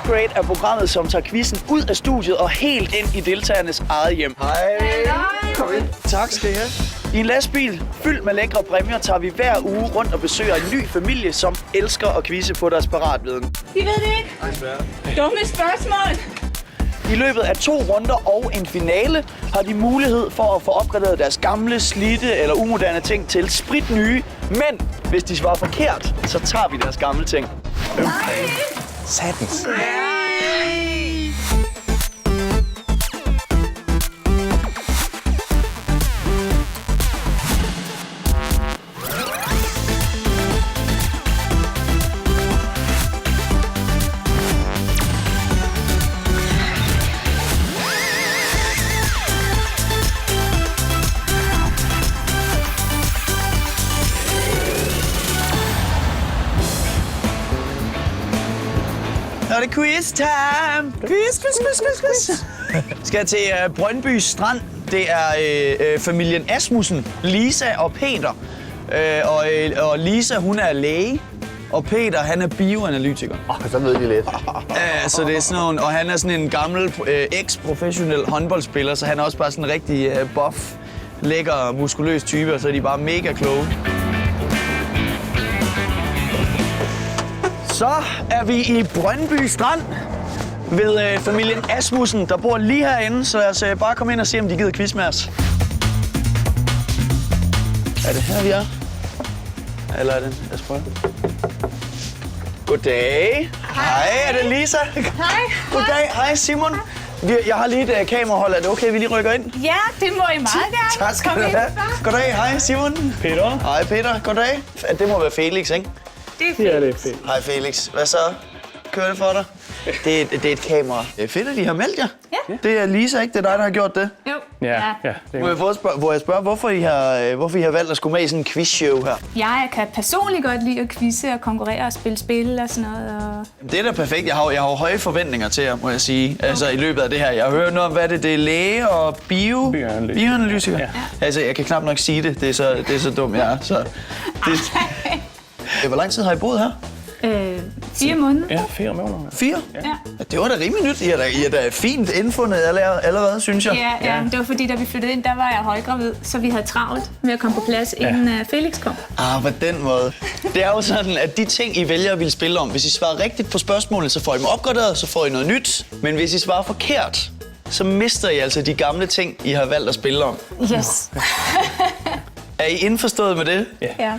upgrade af programmet, som tager quizzen ud af studiet og helt ind i deltagernes eget hjem. Hej. Kom ind. Tak skal I have. I en lastbil fyldt med lækre præmier tager vi hver uge rundt og besøger en ny familie, som elsker at quizze på deres paratviden. De ved det ikke. Dumme spørgsmål. I løbet af 2 runder og en finale har de mulighed for at få opgraderet deres gamle, slidte eller umoderne ting til spritnye. Men hvis de svarer forkert, så tager vi deres gamle ting. Satans. Nå, det er quiz time! Quiz. Skal jeg til Brøndby Strand. Det er familien Asmussen, Lisa og Peter. Og Lisa, hun er læge, og Peter, han er bioanalytiker. Så ved de lidt. Så det er sådan nogle, og han er sådan en gammel, ex-professionel håndboldspiller, så han er også bare sådan en rigtig buff, lækker, muskuløs type, og så er de bare mega kloge. Så er vi i Brøndby Strand ved familien Asmussen, der bor lige herinde, så lad os bare komme ind og se, om de gider quiz med os. Er det her, vi er? Eller er det? Lad os prøve. Goddag. Hej, er det Lisa? Hej. Goddag. Hej, Simon. Jeg har lige et kamerahold. Er det okay, vi lige rykker ind? Ja, det må I meget gerne. Tak skal du have. Goddag. Hej, Simon. Peter. Hej, Peter. Goddag. Det må være Felix, ikke? Det er fint. Ja, det er fedt. Hej, Felix. Hvad så? Kører det for dig? Det er et kamera. Det er fedt, at de har meldt jer. Ja. Det er Lisa, ikke? Det er dig, der har gjort det. Jo. Ja. Det Må jeg spørge, hvorfor I har valgt at skulle med i sådan en quizshow her? Jeg kan personligt godt lide at quizze og konkurrere og spille spil og sådan noget. Og... Det er da perfekt. Jeg har jo høje forventninger til jer, må jeg sige. Altså i løbet af det her. Jeg har hørt noget om, hvad det er læge og bioanalytiker. Ja. Altså, jeg kan knap nok sige det. Det er så dum, jeg er. Så Hvor lang tid har I boet her? 4 måneder. Ja, 4 måneder. 4? Ja. Det var da rimelig nyt. I er da fint indfundet allerede, synes jeg. Ja, det var fordi, da vi flyttede ind, der var jeg højgravid, så vi havde travlt med at komme på plads, inden Felix kom. På den måde. Det er jo sådan, at de ting, I vælger at ville spille om, hvis I svarer rigtigt på spørgsmålet, så får I dem opgraderet, så får I noget nyt. Men hvis I svarer forkert, så mister I altså de gamle ting, I har valgt at spille om. Yes. Er I indforstået med det? Ja.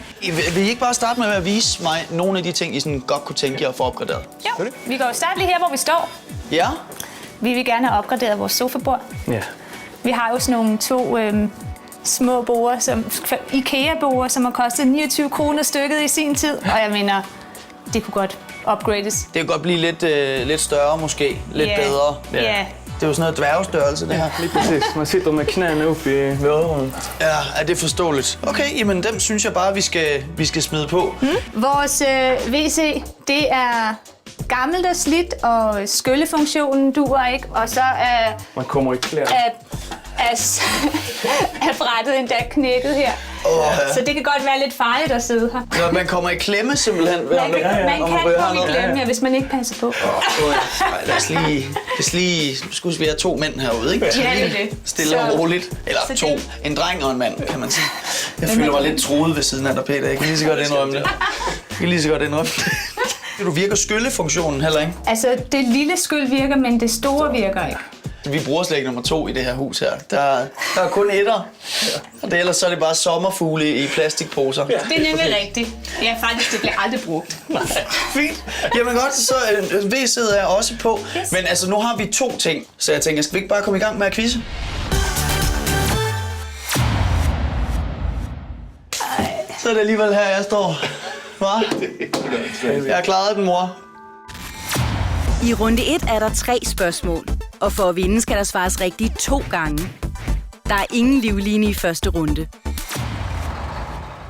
Vil I ikke bare starte med at vise mig nogle af de ting, I sådan godt kunne tænke jer at få opgraderet? Jo, vi går jo starte lige her, hvor vi står. Ja? Vi vil gerne have opgraderet vores sofabord. Ja. Vi har jo sådan nogle 2 små borde, IKEA-borde, som har kostet 29 kroner stykket i sin tid. Og jeg mener, det kunne godt upgrades. Det kan godt blive lidt større måske. Lidt bedre. Ja. Det er jo sådan noget dværgestørrelse, det her. Lige præcis. Man sitter med knæene op i væderen. Ja, er det forståeligt? Okay, jamen dem synes jeg bare, vi skal smide på. Vores WC, det er gammelt og slidt, og skyllefunktionen duer ikke. Og så er Man kommer i klæder. brættet endda knækket her. Så det kan godt være lidt farligt at sidde her. Så man kommer i klemme simpelthen. Man kan komme i klemme her, hvis man ikke passer på. Lad os lige... Skulle vi have 2 mænd herude, ikke? Ja, det er det. Stille og roligt. Eller så 2. det- En dreng og en mand, kan man sige. Jeg føler mig lidt truet ved siden af dig, Peter. Jeg kan lige så godt indrømme det. Du virker skyllefunktionen heller ikke. Altså, det lille skyld virker, men det store virker ikke. Vi bruger slet ikke nummer 2 i det her hus her. Der er kun etter. Og ellers så er det bare sommerfugle i plastikposer. Det er nemlig rigtigt. Ja, faktisk, det bliver aldrig brugt. Fint. Jamen godt, så WC'et er også på. Yes. Men altså, nu har vi 2 ting, så jeg tænker, skal vi ikke bare komme i gang med at quizze? Så er det alligevel her, jeg står. Hva? Jeg har klaret den, mor. I runde 1 er der 3 spørgsmål, og for at vinde skal der svares rigtigt 2 gange. Der er ingen livline i første runde.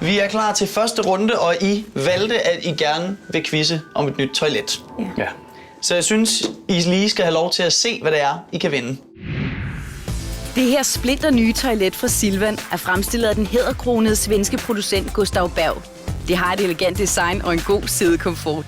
Vi er klar til første runde, og I valgte, at I gerne vil quizze om et nyt toilet. Ja. Så jeg synes, I lige skal have lov til at se, hvad det er, I kan vinde. Det her splinter nye toilet fra Silvan er fremstillet af den hæderkronede svenske producent Gustav Berg. Det har et elegant design og en god sædekomfort.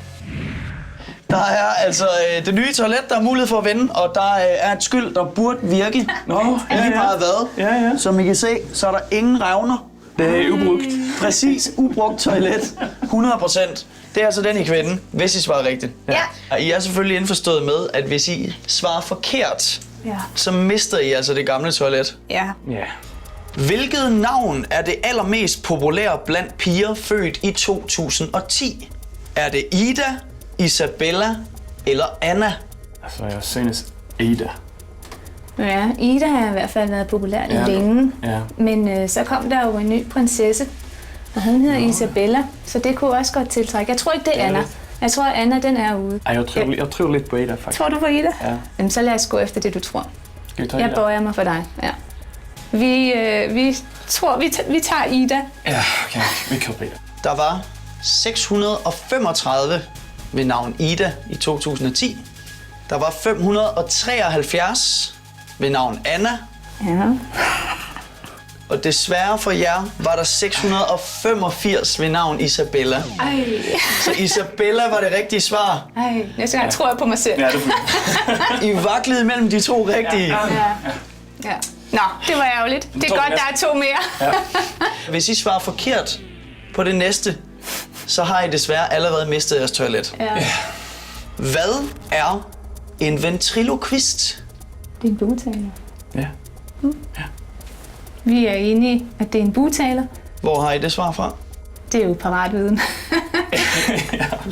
Der er altså det nye toilet, der er mulighed for at vende, og der er et skyld, der burde virke. Nå, Lige meget hvad. Ja. Som I kan se, så er der ingen revner. Det er ubrugt. Præcis, ubrugt toilet. 100%. Det er altså den, I kan vinde, hvis I svarer rigtigt. Ja. Og I er selvfølgelig indforstået med, at hvis I svarer forkert, Ja. så mister I altså det gamle toilet. Ja. Ja. Hvilket navn er det allermest populære blandt piger født i 2010? Er det Ida, Isabella eller Anna? Altså, jeg synes Ida. Ja, Ida har i hvert fald været populær længe. Ja. Men så kom der jo en ny prinsesse, og hun hedder Isabella, så det kunne også godt tiltrække. Jeg tror ikke, det er Anna. Jeg tror, Anna, den er ude. Ej, jeg tror lidt på Ida, faktisk. Tror du på Ida? Ja. Jamen, så lad os gå efter det, du tror. Skal vi tage Jeg Ida? bøjer mig for dig. Ja. Vi tror, vi tager Ida. Ja, okay. Vi køber Ida. Der var 635 ved navn Ida i 2010. Der var 573 ved navn Anna. Ja. Og desværre for jer var der 685 ved navn Isabella. Ej. Så Isabella var det rigtige svar. Ej. Næste gang tror jeg på mig selv. Ja, det er I vaklede mellem de to rigtige. Ja. Nå, det var ærgerligt. Det er To godt, mere. der er 2 mere. Hvis I svarer forkert på det næste, så har I desværre allerede mistet jeres toilet. Ja. Hvad er en ventriloquist? Det er en bugtaler. Ja. Vi er enige, at det er en bugtaler. Hvor har I det svar fra? Det er jo paratviden.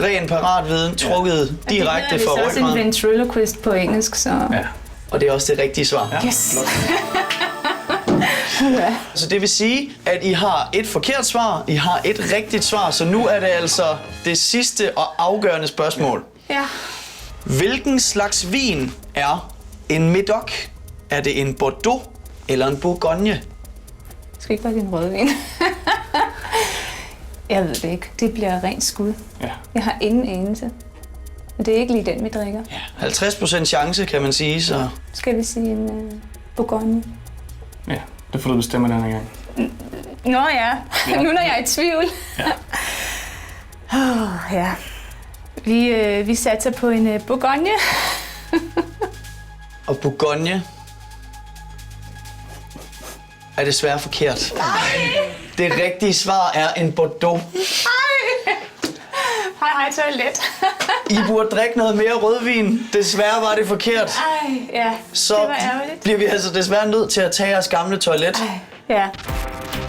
Ren paratviden, trukket direkte fra Det er også en rygmarven. ventriloquist på engelsk, så... Ja. Og det er også det rigtige svar. Yes! Så det vil sige, at I har et forkert svar, I har et rigtigt svar, så nu er det altså det sidste og afgørende spørgsmål. Ja. Hvilken slags vin er en Médoc? Er det en Bordeaux eller en Bourgogne? Skal ikke bare din rødvin. Jeg ved det ikke. Det bliver rent skud. Ja. Jeg har ingen anelse. Men det er ikke lige den, vi drikker. 50% chance, kan man sige, så... Skal vi sige en Bourgogne? Ja, det får du bestemme denne gang. Nå ja, nu når jeg er i tvivl. Ja. Vi satser på en Bourgogne. Og Bourgogne er desværre forkert. Det rigtige svar er en Bordeaux. Hej, toilet. I burde drikke noget mere rødvin. Desværre var det forkert. Ej, ja. Så det var ærgerligt. bliver vi altså desværre nødt til at tage jeres gamle toilet. Ja.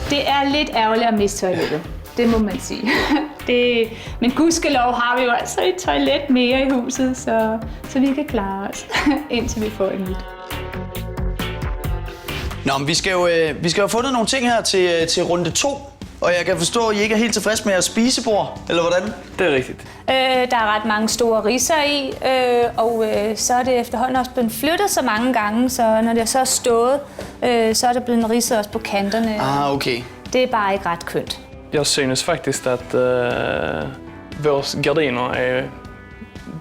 Det er lidt ærgerligt at miste toilettet. Det må man sige. Men gudskelov har vi jo altså et toilet mere i huset, så vi kan klare os, indtil vi får et nyt. Nå, men vi skal jo have fundet nogle ting her til runde 2. Og jeg kan forstå, at I ikke er helt tilfreds med jeres spisebord, eller hvordan? Det er rigtigt. Der er ret mange store ridser i, og så er det efterhånden også blevet flyttet så mange gange, så når det så er stået, så er der blevet ridser også på kanterne. Ah, okay. Det er bare ikke ret kønt. Jeg synes faktisk, at vores gardiner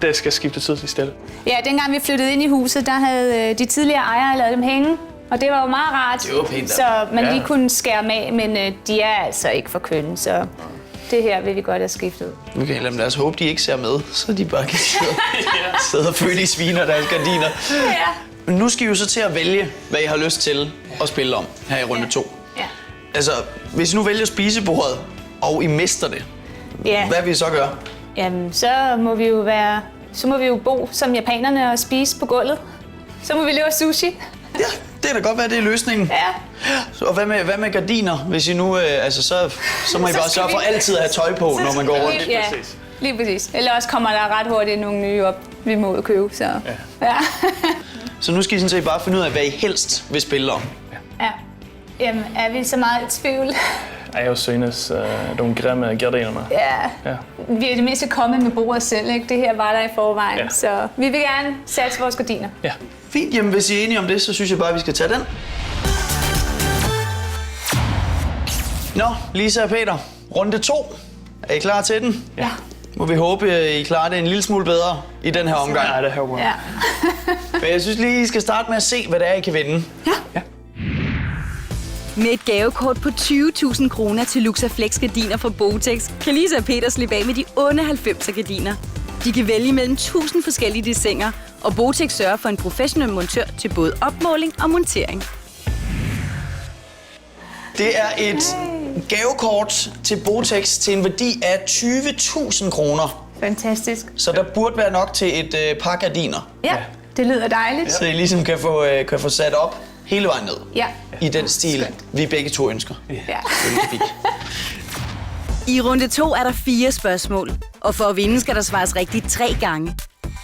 det skal skiftes ud i stedet. Ja, dengang vi flyttede ind i huset, der havde de tidligere ejere lavet dem hænge. Og det var jo meget rart, Det var pænt, så man ja. lige kunne skære dem af, men de er altså ikke for kønne, så det her vil vi godt have skiftet ud. Okay, lad os håbe, de ikke ser med, så de bare kan sidde og føle i sviner deres gardiner. Ja. Men nu skal I jo så til at vælge, hvad I har lyst til at spille om her i runde 2. Ja. Altså, hvis I nu vælger spisebordet, og I mister det, Ja. hvad vil I så gøre? Jamen, så må vi jo bo som japanerne og spise på gulvet. Så må vi lave sushi. Ja, det kan da godt være, det er løsningen. Ja. Og hvad med gardiner? Hvis I nu, så må I Så bare skal sørge for vi- altid at have tøj på, når man går rundt. Ja, lige præcis. Eller også kommer der ret hurtigt nogle nye op, vi må ud og købe, så... Ja. Så nu skal I sådan set bare finde ud af, hvad I helst vil spille om. Ja. Jamen, er vi så meget i tvivl? Ej, jeg synes, de grimme gardiner. Ja. Vi er i det mindste kommet med bordet selv, ikke? Det her var der i forvejen, Ja. så vi vil gerne satse vores gardiner. Ja. Fint, jamen hvis I er enige om det, så synes jeg bare, at vi skal tage den. Nå, Lisa og Peter, runde 2. Er I klar til den? Ja. Må vi håbe, I klarer det en lille smule bedre i den her omgang. Ja, det håber jeg. Ja. Men jeg synes lige, I skal starte med at se, hvad det er, I kan vinde. Med et gavekort på 20.000 kroner til Luxaflex gardiner fra Botex, kan Lisa og Peter slippe af med de onde 90'er gardiner. De kan vælge mellem 1000 forskellige designer, og Botex sørger for en professionel montør til både opmåling og montering. Det er et gavekort til Botex til en værdi af 20.000 kroner. Fantastisk. Så der burde være nok til et par gardiner, Ja, det lyder dejligt. så I ligesom kan få sat op hele vejen ned. Ja. I den stil, vi begge to ønsker. Ja. I runde 2 er der 4 spørgsmål, og for at vinde skal der svares rigtigt 3 gange.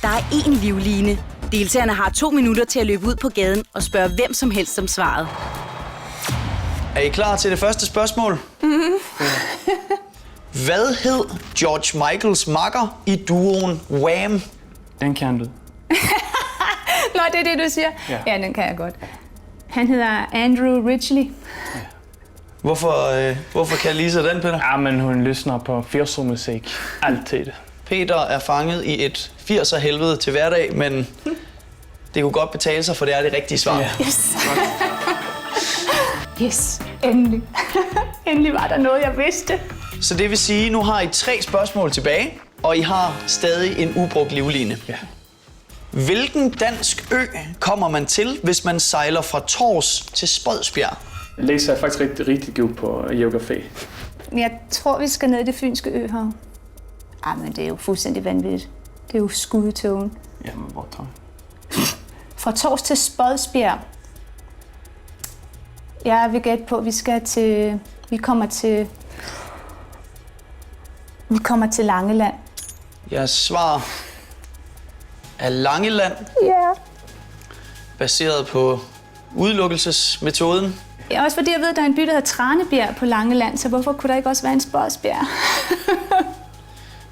Der er 1 livline. Deltagerne har 2 minutter til at løbe ud på gaden og spørge hvem som helst om svaret. Er I klar til det første spørgsmål? Hvad hed George Michaels makker i duoen Wham? Den kan du. Nå, det er det, du siger? Ja. Ja, den kan jeg godt. Han hedder Andrew Ridgeley. Hvorfor kan Lisa den, Peter? Ja, men hun lyssnar på 80'er musik. Altid. Peter er fanget i et 80'er helvede til hverdag, men det kunne godt betale sig, for det er det rigtige svar. Ja. Yes, endelig. Endelig var der noget, jeg vidste. Så det vil sige, nu har I 3 spørgsmål tilbage, og I har stadig en ubrugt livline. Ja. Hvilken dansk ø kommer man til, hvis man sejler fra Tors til Spodsbjerg? Lisa er faktisk rigtig god på geografi. Jeg tror, vi skal ned i det fynske øhav. Men det er jo fuldstændig vanvittigt. Det er jo skudetågen. Jamen, hvor tager Fra Tors til Spodsbjerg. Jeg vil gætte på, at vi kommer til Langeland. Jeres svar er Langeland, Ja. baseret på udelukkelsesmetoden. Ja, også fordi jeg ved, at der er en by, der hedder Tranebjerg på Langeland, så hvorfor kunne der ikke også være en Spodsbjerg?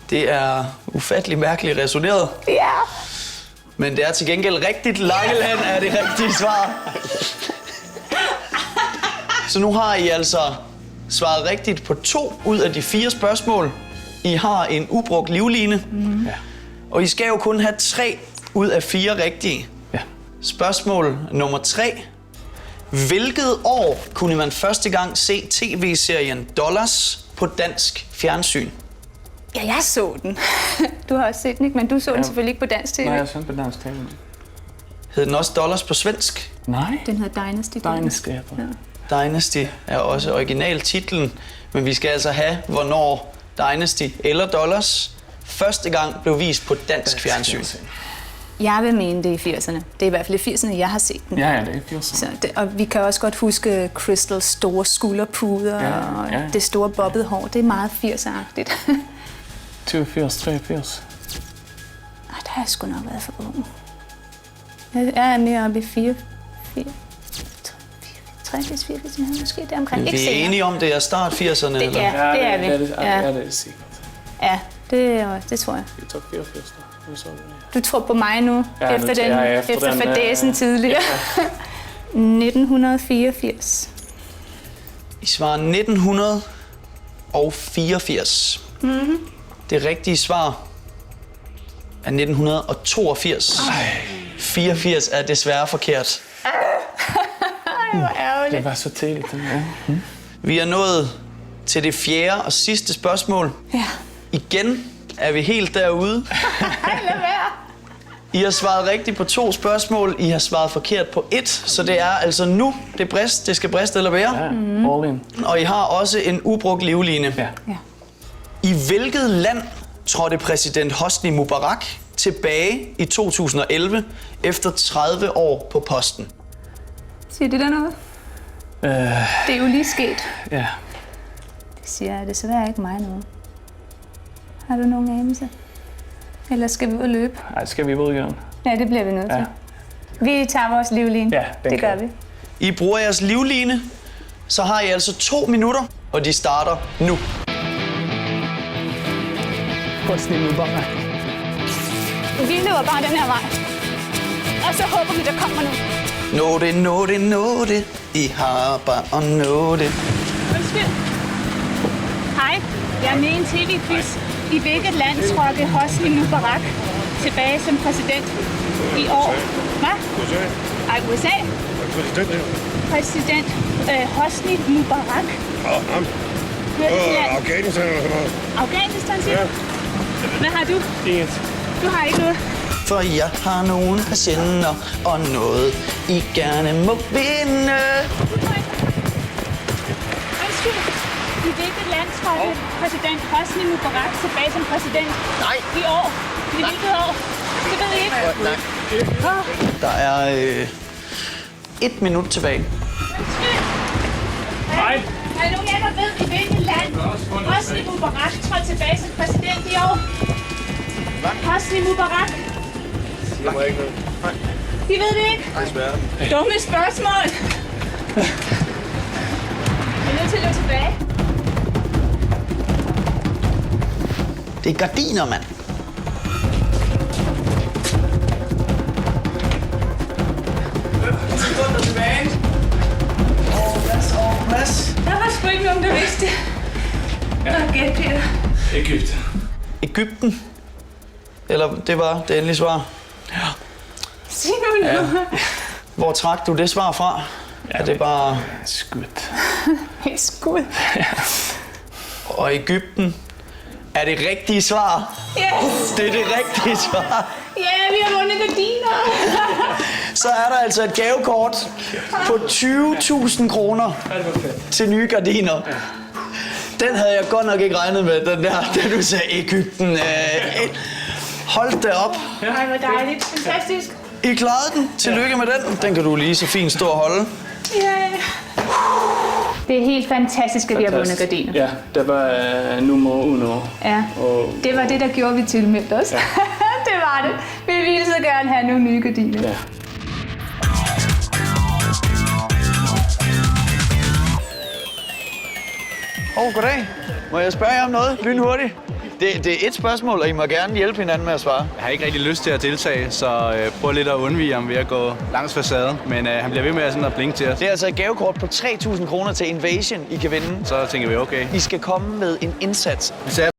Det er ufattelig mærkeligt resoneret, Ja. men det er til gengæld rigtigt. Langeland er det rigtige svar. Så nu har I altså svaret rigtigt på 2 ud af de 4 spørgsmål. I har en ubrugt livline, Ja. og I skal jo kun have 3 ud af 4 rigtige. Ja. Spørgsmål nummer 3. Hvilket år kunne man første gang se tv-serien Dollars på dansk fjernsyn? Ja, jeg så den. Du har også set den, ikke? Men du så den selvfølgelig ikke på dansk tv. Nej, jeg synes på dansk tv. Hed den også Dollars på svensk? Nej. Den hedder Dynasty. Dynasty. Ja. Dynasty er også originaltitlen, men vi skal altså have, hvornår Dynasty eller Dollars første gang blev vist på dansk fjernsyn. Jeg vil mene, det er i 80'erne. Det er i hvert fald i 80'erne, jeg har set den. Ja, det er 80'erne. Så og vi kan også godt huske Crystals store skulderpuder og det store bobbede hår. Det er meget 80'er-agtigt. 82, 83. Der har jeg sgu nok været for ung. Jeg er mere oppe i 83, 84, måske deromkring. Men Ikke vi er senere. enige om, det er start 80'erne, eller? Ja, det er vi. Ja, det er sikkert. Ja, det tror jeg. Jeg tager 84. Du tror på mig nu, Ja, efter nu tager jeg efter den, fadæsen tidligere. 1984. I svarer 1984. Det rigtige svar er 1982. 84 er desværre forkert. Hvor ærgerligt. Det var så tidligt. Ja. Vi er nået til det 4. og sidste spørgsmål. Ja. Igen er vi helt derude. Lad være. I har svaret rigtigt på 2 spørgsmål. I har svaret forkert på 1. Så det er altså nu, det skal briste eller være. Ja, all in. Og I har også en ubrugt livline. Ja. Ja. I hvilket land trådte præsident Hosni Mubarak tilbage i 2011 efter 30 år på posten? Siger det der noget? Det er jo lige sket. Ja. Det siger desværre ikke mig noget. Har du nogen anelse? Eller skal vi ud og løbe? Ej, skal vi udgøre? Ja, det bliver vi nødt til. Ja. Vi tager vores livline. Ja, den det gør kan. vi. I bruger jeres livline, så har I altså 2 minutter, og de starter nu. Hosni Mubarak. Vi løber bare den her vej. Og så håber vi, der kommer nogen. Nå det. I har bare at nå det. Undskyld. Hej, jeg er med i en tv-quiz. I hvilket land trådte Hosni Mubarak tilbage som præsident i år? Hvad? USA. Ej, USA. Præsident Hosni Mubarak. Ham. Hvilket land? Afghanistan eller sådan noget. Afghanistan, siger Ja. du? Hvad har du? Inget. Du har ikke noget. For jeg har nogle patienter og noget, I gerne må vinde. Undskyld. I hvilket land trådte præsident Hosni Mubarak tilbage som præsident? Nej. I år. I hvilket år? Det ved I ikke. Nej. Der er 1 minut tilbage. Undskyld. Nej. Er der nogen af jer, der ved, i hvilket land Hosni Mubarak trådte tilbage som præsident i år? Hosni Mubarak. Det må jeg ikke vide. I ved det ikke? Nej, desværre. Dumme spørgsmål. Jeg er nødt til at løbe tilbage. Det er gardiner, mand. Sekunder tilbage. Plads. Der var sgu ikke nogen, der vidste det. Nå, gæt, Peter. Egypten. Egypten. Eller det var det endelige svar. Sig nu noget. Hvor trak du det svar fra? Ja, Er det bare... Skud. Et skud. Og Egypten er det rigtige svar. Yes! Det er det rigtige svar. Ja, vi har vundet gardiner. Så er der altså et gavekort på 20.000 kroner til nye gardiner. Den havde jeg godt nok ikke regnet med, den der, da du sagde Egypten. Hold da op. Ej, hvor dejligt. Fantastisk. I klarede den. Tillykke med den. Den kan du lige så fint stå og holde. Ja. Det er helt fantastisk, at vi har vundet gardiner. Ja, det var nummer 1. Ja. Og Det var det, der gjorde, vi tilmeldte os. Ja. Det var det. Vi ville så gerne have nogle nye gardiner. ja. Goddag. Må jeg spørge jer om noget? Lynhurtigt. Det er et spørgsmål, og I må gerne hjælpe hinanden med at svare. Jeg har ikke rigtig lyst til at deltage, så prøv lidt at undvige ham ved at gå langs facaden. Men han bliver ved med sådan at blinke til os. Det er altså et gavekort på 3.000 kroner til Invasion, I kan vinde. Så tænker vi, okay. I skal komme med en indsats. Vi